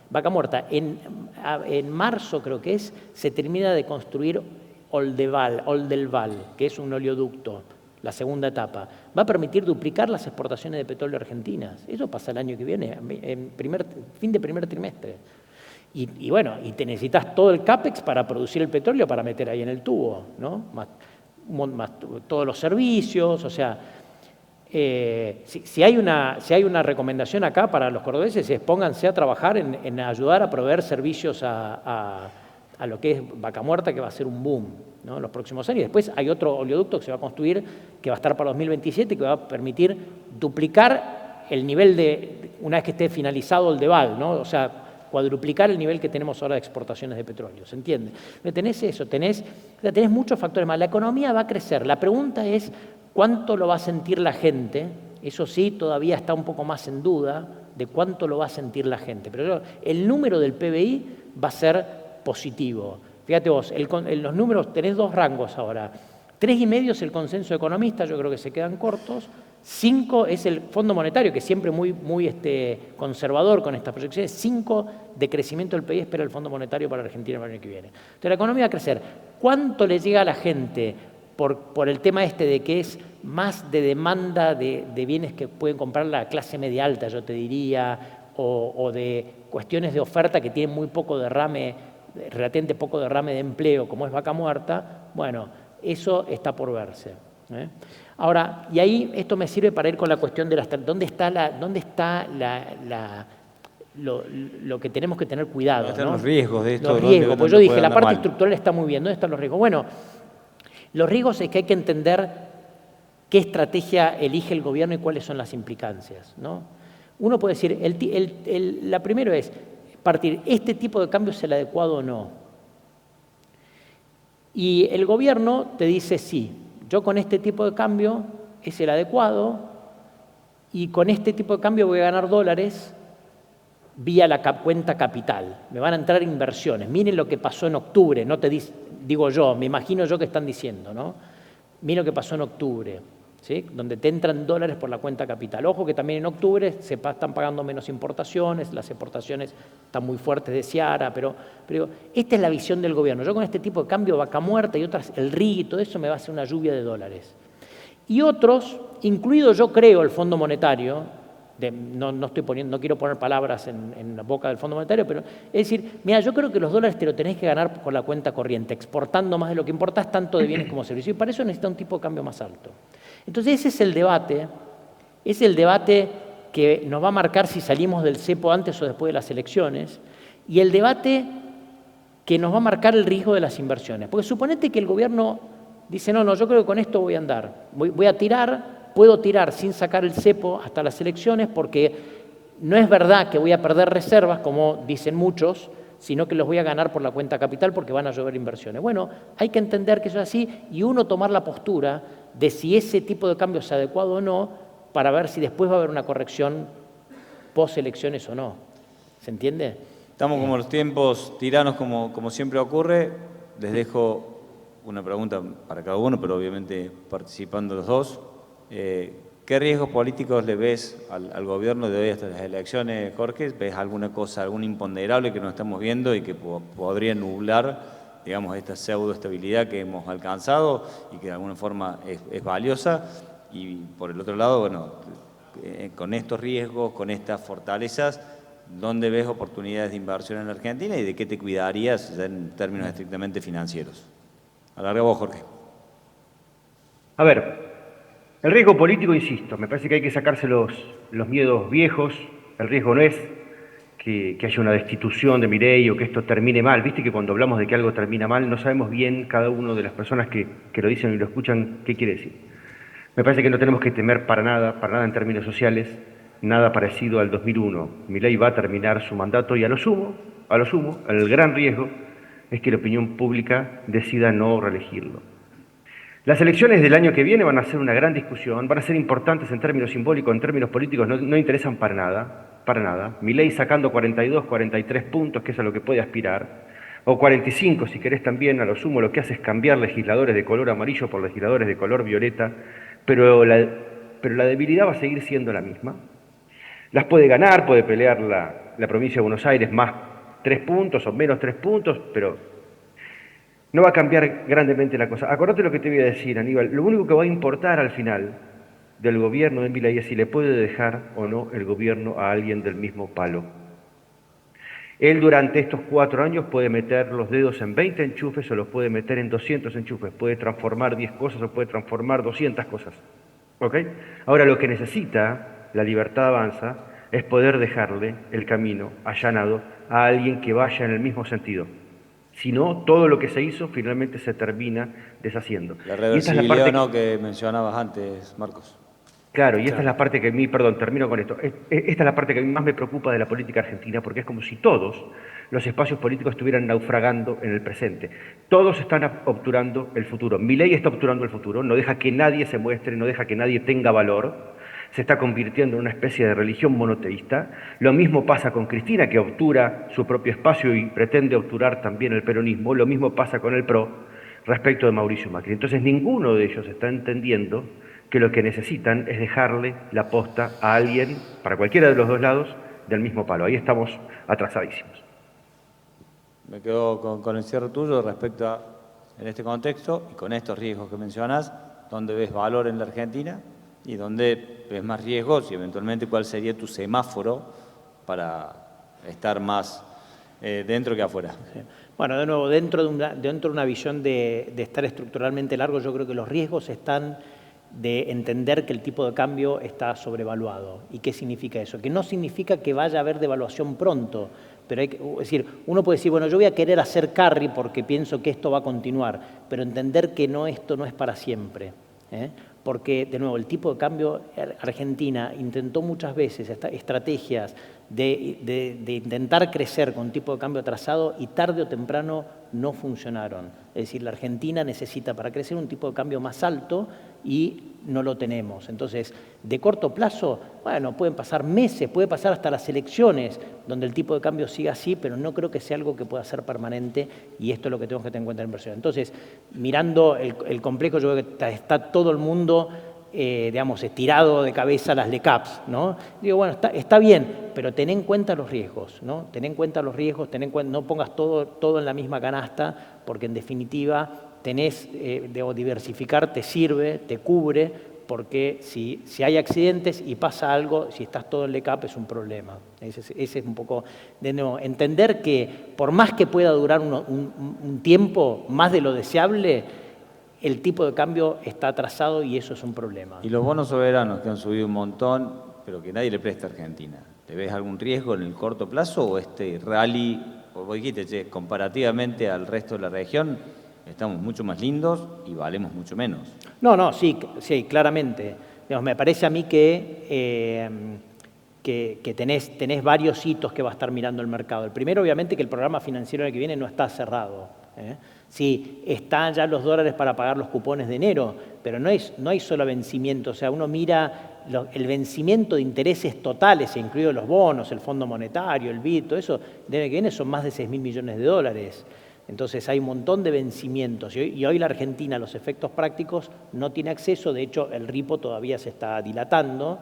vaca muerta. En marzo, creo que se termina de construir Oldelval, que es un oleoducto, la segunda etapa. Va a permitir duplicar las exportaciones de petróleo argentinas. Eso pasa el año que viene, en fin de primer trimestre. Y bueno, y te necesitas todo el CAPEX para producir el petróleo para meter ahí en el tubo, ¿no? Más todos los servicios, o sea... Si hay una recomendación acá para los cordobeses es pónganse a trabajar en ayudar a proveer servicios a lo que es Vaca Muerta, que va a ser un boom, ¿no? En los próximos años. Y después hay otro oleoducto que se va a construir, que va a estar para 2027, que va a permitir duplicar el nivel una vez que esté finalizado el Deval, ¿no? O sea, cuadruplicar el nivel que tenemos ahora de exportaciones de petróleo, ¿se entiende? Tenés eso, tenés muchos factores más. La economía va a crecer. La pregunta es ¿cuánto lo va a sentir la gente? Eso sí, todavía está un poco más en duda de cuánto lo va a sentir la gente. Pero el número del PBI va a ser positivo. Fíjate vos, en los números tenés 2 rangos ahora. 3,5 es el consenso de economistas, yo creo que se quedan cortos. 5 es el Fondo Monetario, que es siempre muy conservador con estas proyecciones. 5 de crecimiento del PIB espera el Fondo Monetario para Argentina el año que viene. Entonces la economía va a crecer. ¿Cuánto le llega a la gente por el tema de que es más de demanda de bienes que pueden comprar la clase media alta, yo te diría, o de cuestiones de oferta que tienen muy poco derrame, relativamente poco derrame de empleo, como es Vaca Muerta? Bueno, eso está por verse, ¿eh? Ahora, y ahí esto me sirve para ir con la cuestión de dónde está lo que tenemos que tener cuidado, ¿Dónde están ¿no? los riesgos de esto? Los riesgos, pues yo dije, la parte mal? estructural está muy bien. ¿Dónde están los riesgos? Bueno, los riesgos es que hay que entender qué estrategia elige el gobierno y cuáles son las implicancias, ¿no? Uno puede decir, la primera es partir, ¿este tipo de cambio es el adecuado o no? Y el gobierno te dice, sí, yo con este tipo de cambio es el adecuado y con este tipo de cambio voy a ganar dólares vía la cuenta capital. Me van a entrar inversiones. Miren lo que pasó en octubre, no te digo yo, me imagino yo que están diciendo, ¿no? Miren lo que pasó en octubre, ¿sí? Donde te entran dólares por la cuenta capital. Ojo que también en octubre se están pagando menos importaciones, las exportaciones están muy fuertes de Seara, pero esta es la visión del gobierno. Yo con este tipo de cambio, Vaca Muerta y otras, el RIG y todo eso me va a hacer una lluvia de dólares. Y otros, incluido yo creo el Fondo Monetario, no quiero poner palabras en la boca del Fondo Monetario, pero es decir, mira, yo creo que los dólares te los tenés que ganar con la cuenta corriente, exportando más de lo que importás, tanto de bienes como servicios, y para eso necesita un tipo de cambio más alto. Entonces ese es el debate que nos va a marcar si salimos del cepo antes o después de las elecciones, y el debate que nos va a marcar el riesgo de las inversiones. Porque suponete que el gobierno dice, no, yo creo que con esto voy a andar, voy a tirar. Puedo tirar sin sacar el cepo hasta las elecciones porque no es verdad que voy a perder reservas, como dicen muchos, sino que los voy a ganar por la cuenta capital porque van a llover inversiones. Bueno, hay que entender que eso es así y uno tomar la postura de si ese tipo de cambio es adecuado o no para ver si después va a haber una corrección post-elecciones o no. ¿Se entiende? Estamos como los tiempos tiranos como siempre ocurre. Les dejo una pregunta para cada uno, pero obviamente participando los dos. ¿Qué riesgos políticos le ves al gobierno de hoy hasta las elecciones, Jorge? ¿Ves alguna cosa, algún imponderable que no estamos viendo y que podría nublar, digamos, esta pseudoestabilidad que hemos alcanzado y que de alguna forma es valiosa? Y por el otro lado, bueno, con estos riesgos, con estas fortalezas, ¿dónde ves oportunidades de inversión en la Argentina y de qué te cuidarías en términos estrictamente financieros? Alarga vos, Jorge. A ver, el riesgo político, insisto, me parece que hay que sacarse los miedos viejos. El riesgo no es que haya una destitución de Milei o que esto termine mal. Viste que cuando hablamos de que algo termina mal, no sabemos bien cada uno de las personas que lo dicen y lo escuchan qué quiere decir. Me parece que no tenemos que temer para nada en términos sociales, nada parecido al 2001. Milei va a terminar su mandato y a lo sumo, el gran riesgo es que la opinión pública decida no reelegirlo. Las elecciones del año que viene van a ser una gran discusión, van a ser importantes en términos simbólicos, en términos políticos, no interesan para nada. Milei sacando 42, 43 puntos, que es a lo que puede aspirar, o 45 si querés también, a lo sumo lo que hace es cambiar legisladores de color amarillo por legisladores de color violeta, pero la debilidad va a seguir siendo la misma. Las puede ganar, puede pelear la provincia de Buenos Aires más 3 puntos o menos 3 puntos, pero no va a cambiar grandemente la cosa. Acordate lo que te voy a decir, Aníbal. Lo único que va a importar al final del gobierno de Milei es si le puede dejar o no el gobierno a alguien del mismo palo. Él durante estos 4 años puede meter los dedos en 20 enchufes o los puede meter en 200 enchufes. Puede transformar 10 cosas o puede transformar 200 cosas. ¿Ok? Ahora lo que necesita la Libertad Avanza es poder dejarle el camino allanado a alguien que vaya en el mismo sentido. Si no, todo lo que se hizo finalmente se termina deshaciendo. La reversibilidad o no que mencionabas antes, Marcos. Claro, y esta es la parte que a mí, perdón, termino con esto. Esta es la parte que a mí más me preocupa de la política argentina, porque es como si todos los espacios políticos estuvieran naufragando en el presente. Todos están obturando el futuro. Milei está obturando el futuro, no deja que nadie se muestre, no deja que nadie tenga valor. Se está convirtiendo en una especie de religión monoteísta. Lo mismo pasa con Cristina, que obtura su propio espacio y pretende obturar también el peronismo. Lo mismo pasa con el PRO respecto de Mauricio Macri. Entonces ninguno de ellos está entendiendo que lo que necesitan es dejarle la posta a alguien, para cualquiera de los dos lados, del mismo palo. Ahí estamos atrasadísimos. Me quedo con el cierre tuyo respecto a, en este contexto y con estos riesgos que mencionas, ¿dónde ves valor en la Argentina? ¿Y dónde ves más riesgos? Y eventualmente, ¿cuál sería tu semáforo para estar más dentro que afuera? Sí. Bueno, de nuevo, dentro de una visión de estar estructuralmente largo, yo creo que los riesgos están de entender que el tipo de cambio está sobrevaluado. ¿Y qué significa eso? Que no significa que vaya a haber devaluación pronto, pero es decir, uno puede decir, bueno, yo voy a querer hacer carry porque pienso que esto va a continuar, pero entender que esto no es para siempre. Porque, de nuevo, el tipo de cambio, Argentina intentó muchas veces estrategias de intentar crecer con tipo de cambio atrasado y tarde o temprano no funcionaron. Es decir, la Argentina necesita para crecer un tipo de cambio más alto y no lo tenemos. Entonces, de corto plazo, bueno, pueden pasar meses, puede pasar hasta las elecciones donde el tipo de cambio siga así, pero no creo que sea algo que pueda ser permanente y esto es lo que tenemos que tener en cuenta en inversión. Entonces, mirando el complejo, yo creo que está todo el mundo digamos, estirado de cabeza las LECAPs, ¿no? Digo, bueno, está bien, pero ten en cuenta los riesgos, ¿no? Ten en cuenta los riesgos, no pongas todo en la misma canasta, porque en definitiva diversificar te sirve, te cubre, porque si hay accidentes y pasa algo, si estás todo en LECAP es un problema. Ese es un poco, de nuevo, entender que por más que pueda durar un tiempo más de lo deseable, el tipo de cambio está atrasado y eso es un problema. Y los bonos soberanos que han subido un montón, pero que nadie le presta a Argentina. ¿Le ves algún riesgo en el corto plazo o este rally, o vos dijiste, comparativamente al resto de la región, estamos mucho más lindos y valemos mucho menos? No, sí, claramente. Digamos, me parece a mí que tenés varios hitos que va a estar mirando el mercado. El primero, obviamente, que el programa financiero que viene no está cerrado. Sí, están ya los dólares para pagar los cupones de enero, pero no hay solo vencimiento. O sea, uno mira el vencimiento de intereses totales, incluidos los bonos, el Fondo Monetario, el BID, todo eso, del año que viene son más de 6.000 millones de dólares. Entonces hay un montón de vencimientos y hoy la Argentina, los efectos prácticos, no tiene acceso. De hecho, el ripo todavía se está dilatando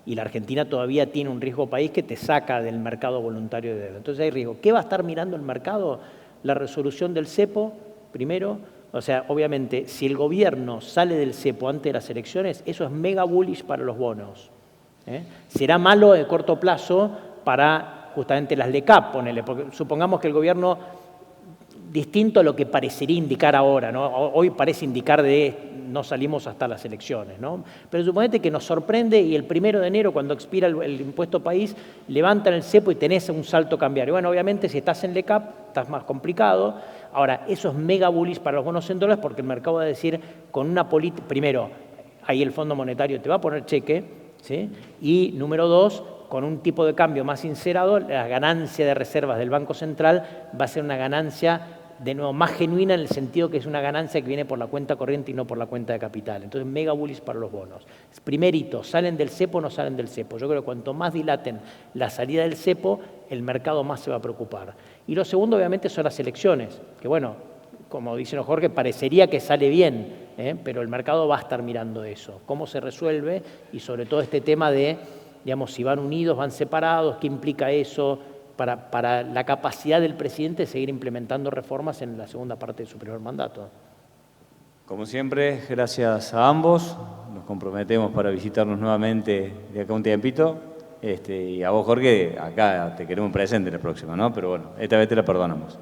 y la Argentina todavía tiene un riesgo país que te saca del mercado voluntario de deuda. Entonces hay riesgo. ¿Qué va a estar mirando el mercado? La resolución del cepo, primero. O sea, obviamente, si el gobierno sale del cepo antes de las elecciones, eso es mega bullish para los bonos. Será malo de corto plazo para justamente las LECAP, ponele, porque supongamos que el gobierno, distinto a lo que parecería indicar ahora, ¿no? Hoy parece indicar no salimos hasta las elecciones, ¿no? Pero suponete que nos sorprende y el 1 de enero, cuando expira el impuesto país, levantan el cepo y tenés un salto cambiario. Bueno, obviamente si estás en LECAP, estás más complicado. Ahora, eso es mega bullish para los bonos en dólares porque el mercado va a decir, con una política, primero, ahí el Fondo Monetario te va a poner cheque, ¿sí? Y número 2, con un tipo de cambio más sincerado, la ganancia de reservas del Banco Central va a ser una ganancia, de nuevo, más genuina en el sentido que es una ganancia que viene por la cuenta corriente y no por la cuenta de capital. Entonces, mega bullish para los bonos. Primerito, ¿salen del cepo o no salen del cepo? Yo creo que cuanto más dilaten la salida del cepo, el mercado más se va a preocupar. Y lo segundo, obviamente, son las elecciones, que bueno, como dice Jorge, parecería que sale bien, pero el mercado va a estar mirando eso. ¿Cómo se resuelve? Y sobre todo este tema de, digamos, si van unidos, van separados, ¿qué implica eso para la capacidad del presidente de seguir implementando reformas en la segunda parte de su primer mandato? Como siempre, gracias a ambos. Nos comprometemos para visitarnos nuevamente de acá un tiempito. Y a vos, Jorge, acá te queremos presente la próxima, ¿no? Pero bueno, esta vez te la perdonamos.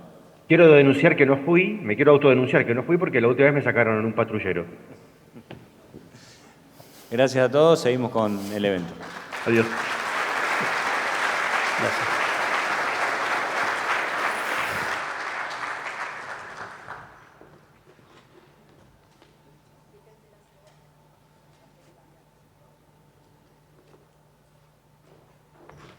Quiero denunciar que no fui, me quiero autodenunciar que no fui porque la última vez me sacaron en un patrullero. Gracias a todos, seguimos con el evento. Adiós. Gracias.